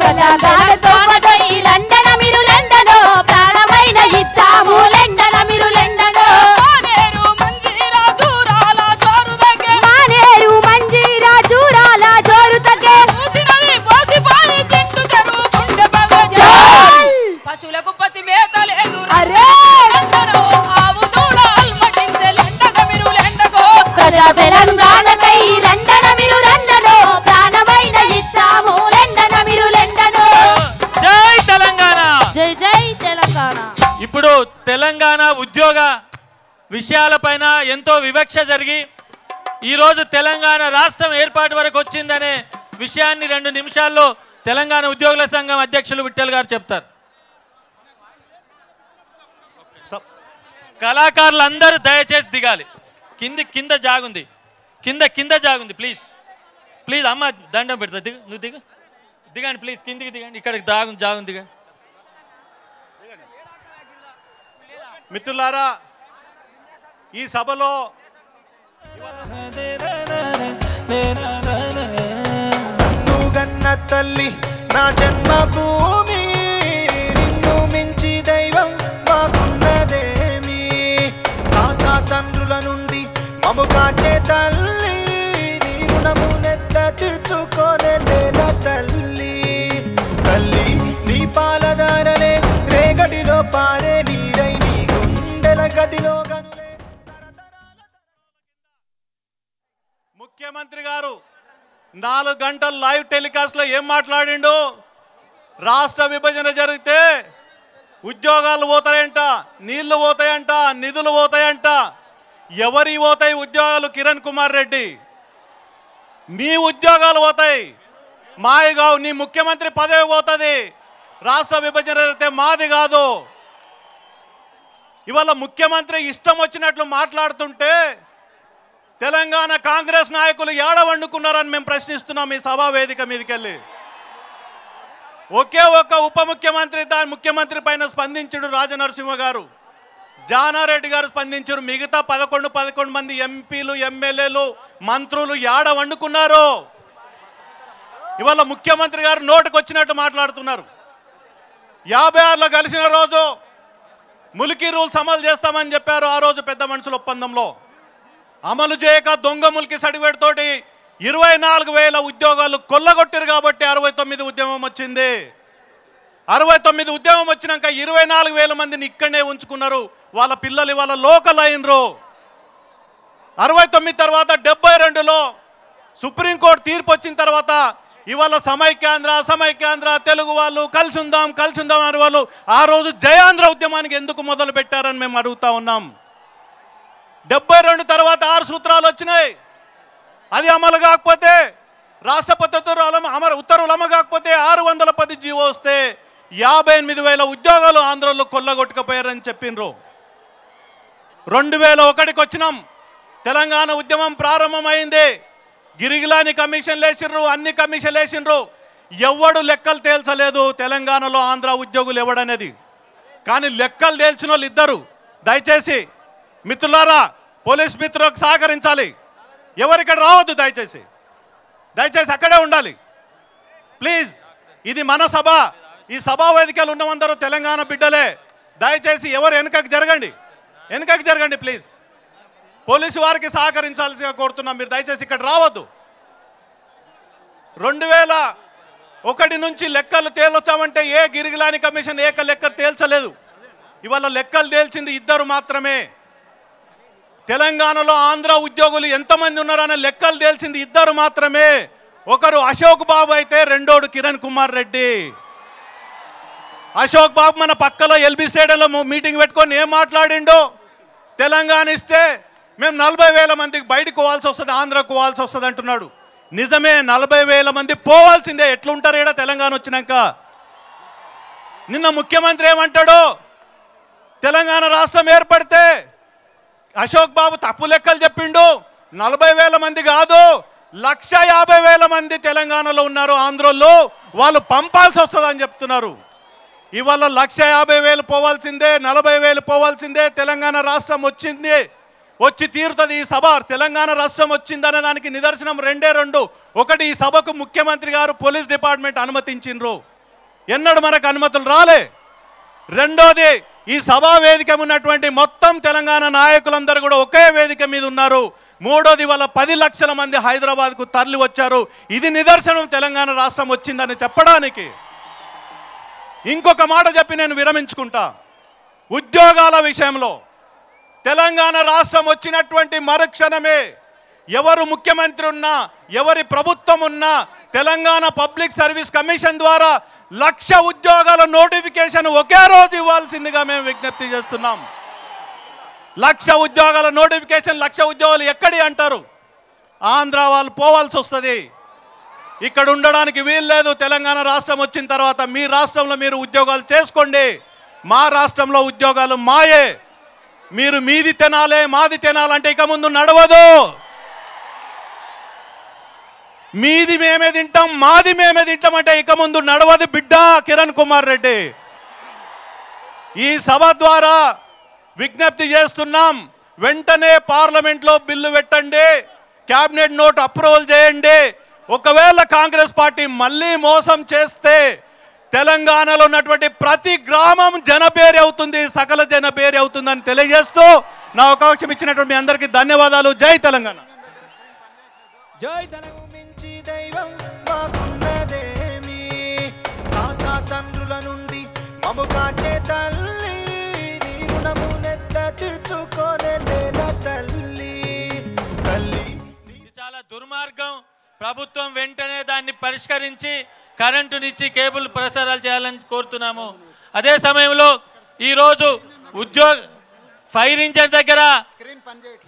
తెలంగాణతో పదోయి లండన మీరు లండనో ప్రాణమైన ఇద్దాము లండన మీరు లండనో మానేరు మంజీరా జూరాల జోరు తగే పశువులకు పచ్చి మేత లేదు ప్రజా తెలంగాణకై లండన మీరు లండనో ప్రాణమైన ఇద్దాము లండన మీరు లండనో జై తెలంగాణ జై జై తెలంగాణ. ఇప్పుడు తెలంగాణ ఉద్యోగ విషయాలపైన ఎంతో వివక్ష జరిగి ఈరోజు తెలంగాణ రాష్ట్రం ఏర్పాటు వరకు వచ్చిందనే విషయాన్ని 2 నిమిషాల్లో తెలంగాణ ఉద్యోగుల సంఘం అధ్యక్షులు విఠల్ గారు చెప్తారు. కళాకారులు అందరూ దయచేసి దిగాలి. కింద జాగుంది, కింద జాగుంది. ప్లీజ్ ప్లీజ్ అమ్మ దండం పెడతా, దిగు, నువ్వు దిగండి ప్లీజ్, కిందికి దిగండి. ఇక్కడికి జాగుంది దిగండి. మిత్రులారా, ఈ సభలో గన్న తల్లి నా జన్మభూమి, నిన్ను మించి దైవం మాకున్నదేమి, తాత తండ్రుల నుండి మము కాచే తల్లి, నీ రుణము నెట్ట తీర్చుకోనే నేల తల్లి. తల్లి నీ పాలదారలే రేగడిలో పారే నీరై, నీ గుండెల గదిలో గనులే. ముఖ్యమంత్రి గారు 4 గంటలు లైవ్ టెలికాస్ట్లో ఏం మాట్లాడిండు? రాష్ట్ర విభజన జరిగితే ఉద్యోగాలు పోతాయంట, నీళ్లు పోతాయంట, నిధులు పోతాయంట. ఎవరి పోతాయి ఉద్యోగాలు? కిరణ్ కుమార్ రెడ్డి, మీ ఉద్యోగాలు పోతాయి, మావి కావు. నీ ముఖ్యమంత్రి పదవి పోతుంది. రాష్ట్ర విభజన జరిగితే మాది కాదు. ఇవాళ ముఖ్యమంత్రి ఇష్టం వచ్చినట్లు మాట్లాడుతుంటే తెలంగాణ కాంగ్రెస్ నాయకులు ఏడ వండుకున్నారని మేము ప్రశ్నిస్తున్నాం ఈ సభా వేదిక మీదకెళ్ళి. ఒకే ఒక్క ఉప ముఖ్యమంత్రి ముఖ్యమంత్రి పైన స్పందించుడు రాజనరసింహ గారు, జానారెడ్డి గారు స్పందించారు. మిగతా 11 మంది ఎంపీలు, ఎమ్మెల్యేలు, మంత్రులు ఏడ వండుకున్నారు? ఇవాళ ముఖ్యమంత్రి గారు నోటికి వచ్చినట్టు మాట్లాడుతున్నారు. 56లో కలిసిన రోజు ములికి రూల్స్ అమలు చేస్తామని చెప్పారు. ఆ రోజు పెద్ద మనుషుల ఒప్పందంలో అమలు చేయక దొంగ ములికి సర్టిఫికేట్ తోటి 24,000 ఉద్యోగాలు కొల్లగొట్టారు. కాబట్టి 69 ఉద్యమం వచ్చింది. 69 ఉద్యమం వచ్చినాక 24,000 మందిని ఇక్కడనే ఉంచుకున్నారు. వాళ్ళ పిల్లలు ఇవాళ లోకల్ అయినరు. 69 తర్వాత 72లో సుప్రీంకోర్టు తీర్పు వచ్చిన తర్వాత ఇవాళ సమైక్యాంధ్ర అసమైక్యాంధ్ర తెలుగు వాళ్ళు కలిసి ఉందాం అని వాళ్ళు ఆ రోజు జయాంధ్ర ఉద్యమానికి ఎందుకు మొదలు పెట్టారని మేము అడుగుతా ఉన్నాం. 72 తర్వాత 6 సూత్రాలు వచ్చినాయి. అది అమలు కాకపోతే, రాష్ట్రపతి ఉత్తర్వులు అమలు కాకపోతే 610 జీవో వస్తే 58,000 ఉద్యోగాలు ఆంధ్రలో కొల్లగొట్టుకుపోయారని చెప్పిండ్రు. 2001కి వచ్చినాం. తెలంగాణ ఉద్యమం ప్రారంభమైంది. గిరిగిలాని కమిషన్లు వేసిండ్రు, అన్ని కమిషన్లు వేసిండ్రు. ఎవడు లెక్కలు తేల్చలేదు తెలంగాణలో ఆంధ్ర ఉద్యోగులు ఎవడనేది. కానీ లెక్కలు తేల్చిన వాళ్ళు ఇద్దరు. దయచేసి మిత్రులారా, పోలీస్ మిత్రులకు సహకరించాలి. ఎవరిక్కడ రావద్దు, దయచేసి అక్కడే ఉండాలి ప్లీజ్. ఇది మన సభ. ఈ సభా వేదికలు ఉన్నవందరూ తెలంగాణ బిడ్డలే. దయచేసి ఎవరు వెనుకకి జరగండి ప్లీజ్. పోలీసు వారికి సహకరించాల్సిగా కోరుతున్నాం. మీరు దయచేసి ఇక్కడ రావద్దు. 2001 నుంచి లెక్కలు తేల్చామంటే ఏ గిరిగిలాని కమిషన్ ఏక లెక్క తేల్చలేదు. ఇవాళ లెక్కలు తేల్చింది ఇద్దరు మాత్రమే. తెలంగాణలో ఆంధ్ర ఉద్యోగులు ఎంతమంది ఉన్నారనే లెక్కలు తేల్చింది ఇద్దరు మాత్రమే. ఒకరు అశోక్ బాబు అయితే రెండోడు కిరణ్ కుమార్ రెడ్డి. అశోక్ బాబు మన పక్కలో ఎల్బీ స్టేడియంలో మీటింగ్ పెట్టుకొని ఏం మాట్లాడిండో, తెలంగాణ ఇస్తే మేము 40,000 మందికి బయటకు పోవాల్సి వస్తుంది, ఆంధ్రకు పోవాల్సి వస్తుంది అంటున్నాడు. నిజమే, 40,000 మంది పోవాల్సిందే. ఎట్లుంటారు ఈడ తెలంగాణ వచ్చినాక? నిన్న ముఖ్యమంత్రి ఏమంటాడో, తెలంగాణ రాష్ట్రం ఏర్పడితే అశోక్ బాబు తప్పు లెక్కలు చెప్పిండు. 40,000 మంది కాదు, 150,000 మంది తెలంగాణలో ఉన్నారు. ఆంధ్రలో వాళ్ళు పంపాల్సి వస్తుందని చెప్తున్నారు. ఇవాళ 150,000 పోవాల్సిందే, 40,000 పోవాల్సిందే. తెలంగాణ రాష్ట్రం వచ్చి తీరుతుంది. ఈ సభ తెలంగాణ రాష్ట్రం వచ్చిందనే దానికి నిదర్శనం 2. ఒకటి, ఈ సభకు ముఖ్యమంత్రి గారు పోలీస్ డిపార్ట్మెంట్ అనుమతించిండ్రు. ఎన్నడూ మనకు అనుమతులు రాలే. రెండోది, ఈ సభా వేదిక ఉన్నటువంటి మొత్తం తెలంగాణ నాయకులందరూ కూడా ఒకే వేదిక మీద ఉన్నారు. మూడోది, వాళ్ళ 10 లక్షల మంది హైదరాబాద్కు తరలి వచ్చారు. ఇది నిదర్శనం తెలంగాణ రాష్ట్రం వచ్చిందని చెప్పడానికి. ఇంకొక మాట చెప్పి నేను విరమించుకుంటా. ఉద్యోగాల విషయంలో తెలంగాణ రాష్ట్రం వచ్చినటువంటి మరుక్షణమే ఎవరు ముఖ్యమంత్రి ఉన్నా, ఎవరి ప్రభుత్వం ఉన్నా, తెలంగాణ పబ్లిక్ సర్వీస్ కమిషన్ ద్వారా 1,00,000 ఉద్యోగాల నోటిఫికేషన్ ఒకే రోజు ఇవ్వాల్సిందిగా మేము విజ్ఞప్తి చేస్తున్నాం. 1,00,000 ఉద్యోగాల నోటిఫికేషన్, 1,00,000 ఉద్యోగాలు ఎక్కడి అంటారు? ఆంధ్ర వాళ్ళు పోవాల్సి వస్తుంది. ఇక్కడ ఉండడానికి వీలు లేదు. తెలంగాణ రాష్ట్రం వచ్చిన తర్వాత మీ రాష్ట్రంలో మీరు ఉద్యోగాలు చేసుకోండి. మా రాష్ట్రంలో ఉద్యోగాలు మాయే. మీరు మీది తినాలే, మాది తినాలంటే ఇక ముందు నడవదు. మీది మేమే తింటాం, మాది మేమే తింటాం అంటే ఇక ముందు నడవదు బిడ్డ కిరణ్ కుమార్ రెడ్డి. ఈ సభ ద్వారా విజ్ఞప్తి చేస్తున్నాం, వెంటనే పార్లమెంట్లో బిల్లు పెట్టండి, క్యాబినెట్ నోట్ అప్రూవల్ చేయండి. ఒకవేళ కాంగ్రెస్ పార్టీ మళ్ళీ మోసం చేస్తే తెలంగాణలో ఉన్నటువంటి ప్రతి గ్రామం జనబేరి అవుతుంది, సకల జనబేరి అవుతుందని తెలియజేస్తూ నా అవకాశం ఇచ్చినటువంటి మీ అందరికీ ధన్యవాదాలు. జై తెలంగాణ. జై తెలంగాణ. మించి దైవం మాకున్నదేమి, తాత తండ్రుల నుండి మము కాచే తల్లి, నీ రుణము నెట్ట తీర్చుకోనే నేల తల్లి. తల్లి ఇది చాలా దుర్మార్గం. ప్రభుత్వం వెంటనే దాన్ని పరిష్కరించి కరెంటునిచ్చి కేబుల్ ప్రసారాలు చేయాలని కోరుతున్నాము. అదే సమయంలో ఈరోజు ఫైర్ ఇంజిన్ దగ్గర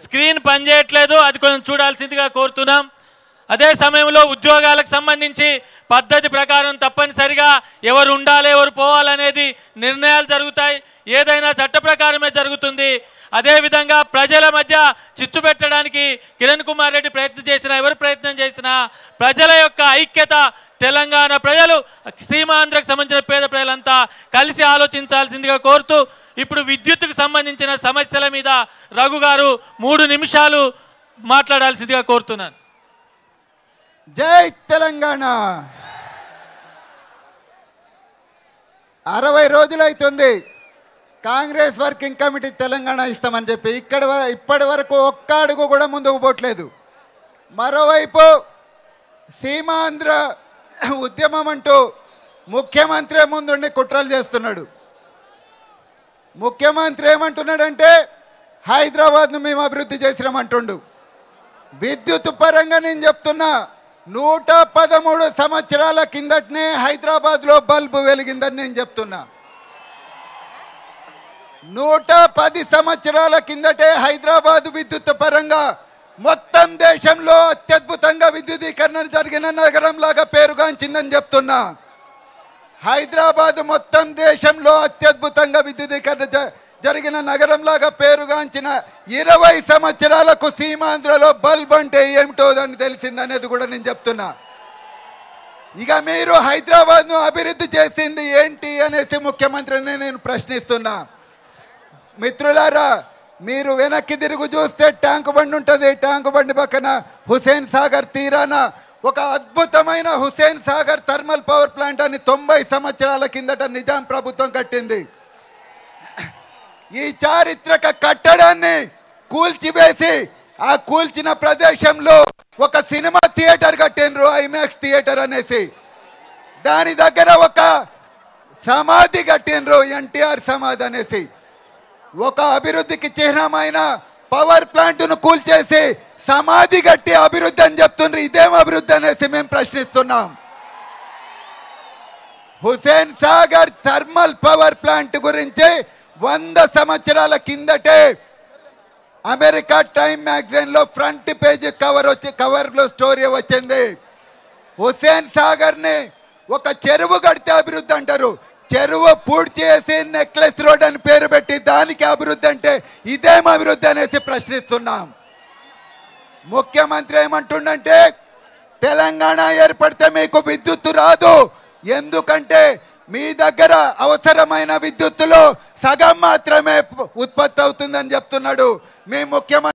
స్క్రీన్ పనిచేయట్లేదు, అది కొంచెం చూడాల్సిందిగా కోరుతున్నాం. అదే సమయంలో ఉద్యోగాలకు సంబంధించి పద్ధతి ప్రకారం తప్పనిసరిగా ఎవరు ఉండాలి, ఎవరు పోవాలనేది నిర్ణయాలు జరుగుతాయి. ఏదైనా చట్ట ప్రకారమే జరుగుతుంది. అదేవిధంగా ప్రజల మధ్య చిచ్చు పెట్టడానికి కిరణ్ కుమార్ రెడ్డి ప్రయత్నం చేసినా, ఎవరు ప్రయత్నం చేసినా ప్రజల యొక్క ఐక్యత, తెలంగాణ ప్రజలు, సీమాంధ్రకు సంబంధించిన పేద ప్రజలంతా కలిసి ఆలోచించాల్సిందిగా కోరుతూ ఇప్పుడు విద్యుత్తుకు సంబంధించిన సమస్యల మీద రఘు గారు 3 నిమిషాలు మాట్లాడాల్సిందిగా కోరుతున్నాను. జై తెలంగాణ. 60 రోజులు అవుతుంది కాంగ్రెస్ వర్కింగ్ కమిటీ తెలంగాణ ఇస్తామని చెప్పి ఇప్పటి వరకు ఒక్క అడుగు కూడా ముందుకు పోవట్లేదు. మరోవైపు సీమాంధ్ర ఉద్యమం అంటూ ముఖ్యమంత్రి ముందుండి కుట్రలు చేస్తున్నాడు. ముఖ్యమంత్రి ఏమంటున్నాడంటే హైదరాబాద్ను మేము అభివృద్ధి చేసినామంటుండు. విద్యుత్ పరంగా నేను చెప్తున్నా, 113 సంవత్సరాల కిందటనే హైదరాబాద్లో బల్బు వెలిగిందని నేను చెప్తున్నా. 110 సంవత్సరాల కిందటే హైదరాబాద్ విద్యుత్ పరంగా మొత్తం దేశంలో అత్యద్భుతంగా విద్యుదీకరణ జరిగిన నగరంలాగా పేరుగాంచిందని చెప్తున్నా. హైదరాబాద్ మొత్తం దేశంలో అత్యద్భుతంగా విద్యుదీకరణ జరిగిన నగరంలాగా పేరుగాంచిన 20 సంవత్సరాలకు సీమాంధ్రలో బల్బ్ అంటే ఏమిటో అని తెలిసిందనేది కూడా నేను చెప్తున్నా. ఇక మీరు హైదరాబాద్ను అభివృద్ధి చేసింది ఏంటి అనేసి ముఖ్యమంత్రిని నేను ప్రశ్నిస్తున్నా. మిత్రులారా, మీరు వెనక్కి తిరుగు చూస్తే ట్యాంకు బండి ఉంటుంది. ట్యాంకు బండి పక్కన హుసేన్ సాగర్ తీరాన ఒక అద్భుతమైన Hussain Sagar thermal power plant అని 90 సంవత్సరాల కిందట నిజాం ప్రభుత్వం కట్టింది. ఈ చారిత్రక కట్టడాన్ని కూల్చివేసి ఆ కూల్చిన ప్రదేశంలో ఒక సినిమా థియేటర్ కట్టిండ్రు, ఐమాక్స్ థియేటర్ అనేసి. దాని దగ్గర ఒక సమాధి కట్టిండ్రు, ఎన్టీఆర్ సమాధి అనేసి. ఒక అభివృద్ధికి చిహ్నమైన పవర్ ప్లాంట్ను కూల్చేసి సమాధి కట్టి అభివృద్ధి అని చెప్తుండ్రు. ఇదేం అభివృద్ధి అనేసి మేము ప్రశ్నిస్తున్నాం. Hussain Sagar thermal power plant గురించి 100 సంవత్సరాల కిందటే అమెరికా టైమ్ మ్యాగజైన్లో ఫ్రంట్ పేజ్ కవర్లో స్టోరీ వచ్చింది. హుసేన్ సాగర్ని ఒక చెరువు కడితే అభివృద్ధి అంటారు. చెరువు పూడ్చి చేసి నెక్లెస్ రోడ్ అని పేరు పెట్టి దానికి అభివృద్ధి అంటే ఇదేం అభివృద్ధి అనేసి ప్రశ్నిస్తున్నాం. ముఖ్యమంత్రి ఏమంటుండంటే తెలంగాణ ఏర్పడితే మీకు విద్యుత్తు రాదు, ఎందుకంటే మీ దగ్గర అవసరమైన విద్యుత్తులో సగం మాత్రమే ఉత్పత్తి అవుతుందని చెప్తున్నాడు. మీ ముఖ్యమంత్రి